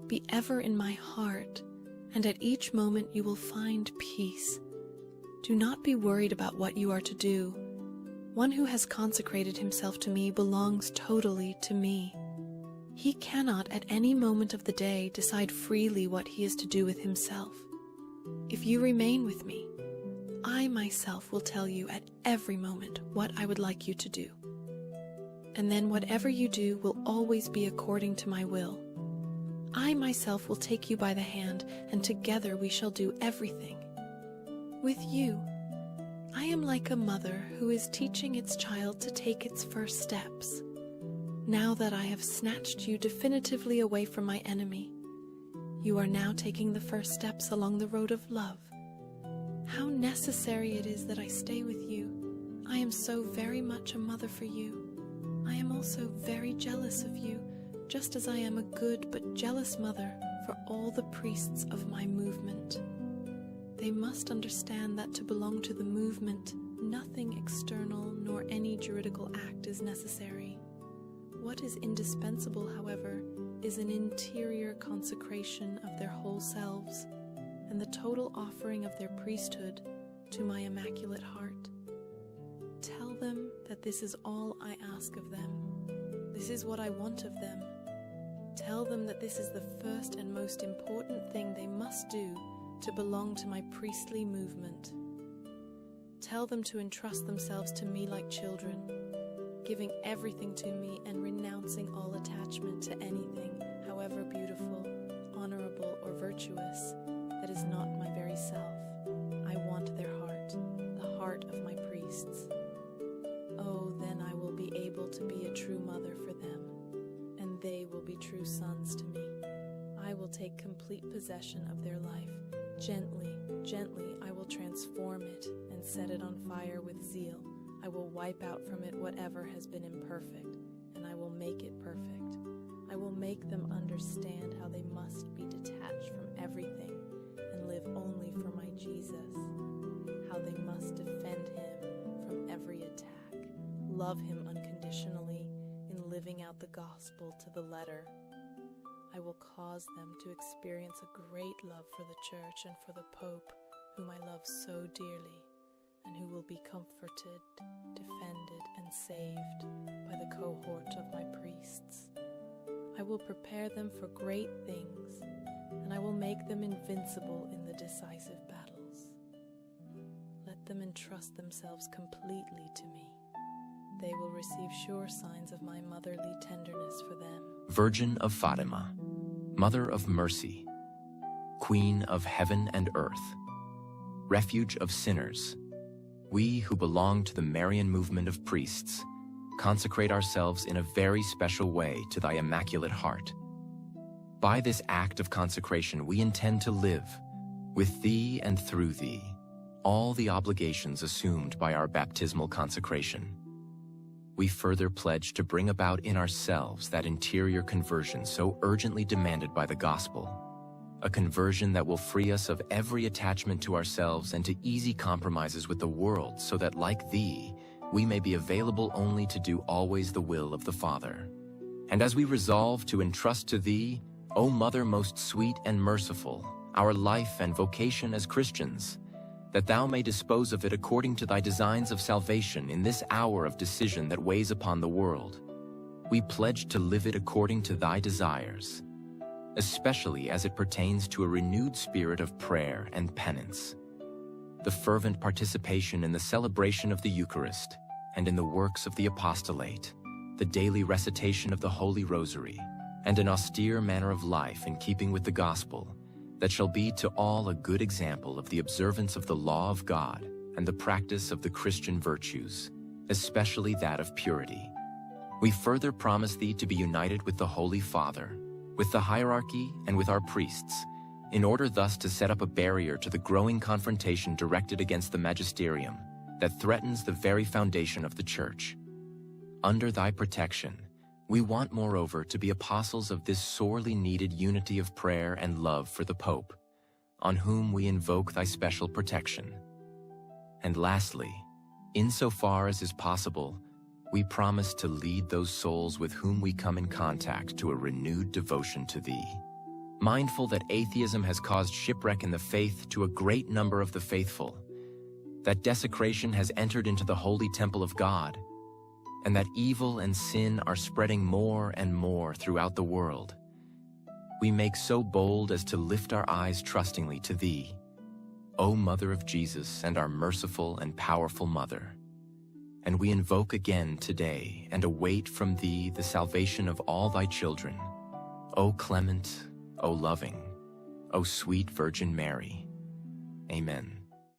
Be ever in my heart, and at each moment you will find peace. Do not be worried about what you are to do. One who has consecrated himself to me belongs totally to me. He cannot at any moment of the day decide freely what he is to do with himself. If you remain with me, I myself will tell you at every moment what I would like you to do. And then whatever you do will always be according to my will. I myself will take you by the hand, and together we shall do everything. With you, I am like a mother who is teaching its child to take its first steps. Now that I have snatched you definitively away from my enemy, you are now taking the first steps along the road of love. How necessary it is that I stay with you. I am so very much a mother for you. I am also very jealous of you, just as I am a good but jealous mother for all the priests of my movement. They must understand that to belong to the movement, nothing external nor any juridical act is necessary. What is indispensable, however, is an interior consecration of their whole selves, and the total offering of their priesthood to my Immaculate Heart. Tell them that this is all I ask of them. This is what I want of them. Tell them that this is the first and most important thing they must do to belong to my priestly movement. Tell them to entrust themselves to me like children, giving everything to me and renouncing all attachment to anything, however beautiful, honorable, or virtuous, that is not my very self. I want their heart, the heart of my priests. Oh, then I will be able to be a true mother for them, and they will be true sons to me. I will take complete possession of their life. Gently, gently I will transform it and set it on fire with zeal. I will wipe out from it whatever has been imperfect, and I will make it perfect. I will make them understand how they must be detached from everything and live only for my Jesus, how they must defend him from every attack, love him unconditionally in living out the gospel to the letter. I will cause them to experience a great love for the Church and for the Pope, whom I love so dearly, and who will be comforted, defended, and saved by the cohort of my priests. I will prepare them for great things, and I will make them invincible in the decisive battles. Let them entrust themselves completely to me. They will receive sure signs of my motherly tenderness for them. Virgin of Fatima, Mother of Mercy, Queen of Heaven and Earth, Refuge of Sinners, we who belong to the Marian movement of priests consecrate ourselves in a very special way to thy Immaculate Heart. By this act of consecration we intend to live, with thee and through thee, all the obligations assumed by our baptismal consecration. We further pledge to bring about in ourselves that interior conversion so urgently demanded by the gospel, a conversion that will free us of every attachment to ourselves and to easy compromises with the world, so that, like thee, we may be available only to do always the will of the Father. And as we resolve to entrust to thee, O Mother most sweet and merciful, our life and vocation as Christians, that thou may dispose of it according to thy designs of salvation in this hour of decision that weighs upon the world, we pledge to live it according to thy desires, especially as it pertains to a renewed spirit of prayer and penance, the fervent participation in the celebration of the Eucharist and in the works of the apostolate, the daily recitation of the Holy Rosary, and an austere manner of life in keeping with the gospel, that shall be to all a good example of the observance of the law of God and the practice of the Christian virtues, especially that of purity. We further promise thee to be united with the Holy Father, with the hierarchy and with our priests, in order thus to set up a barrier to the growing confrontation directed against the magisterium that threatens the very foundation of the Church. Under thy protection, we want, moreover, to be apostles of this sorely needed unity of prayer and love for the Pope, on whom we invoke thy special protection. And lastly, insofar as is possible, we promise to lead those souls with whom we come in contact to a renewed devotion to thee. mindful that atheism has caused shipwreck in the faith to a great number of the faithful, that desecration has entered into the holy temple of God, and that evil and sin are spreading more and more throughout the world, we make so bold as to lift our eyes trustingly to Thee, O Mother of Jesus and our merciful and powerful Mother. And we invoke again today and await from Thee the salvation of all Thy children, O clement, O loving, O sweet Virgin Mary. Amen.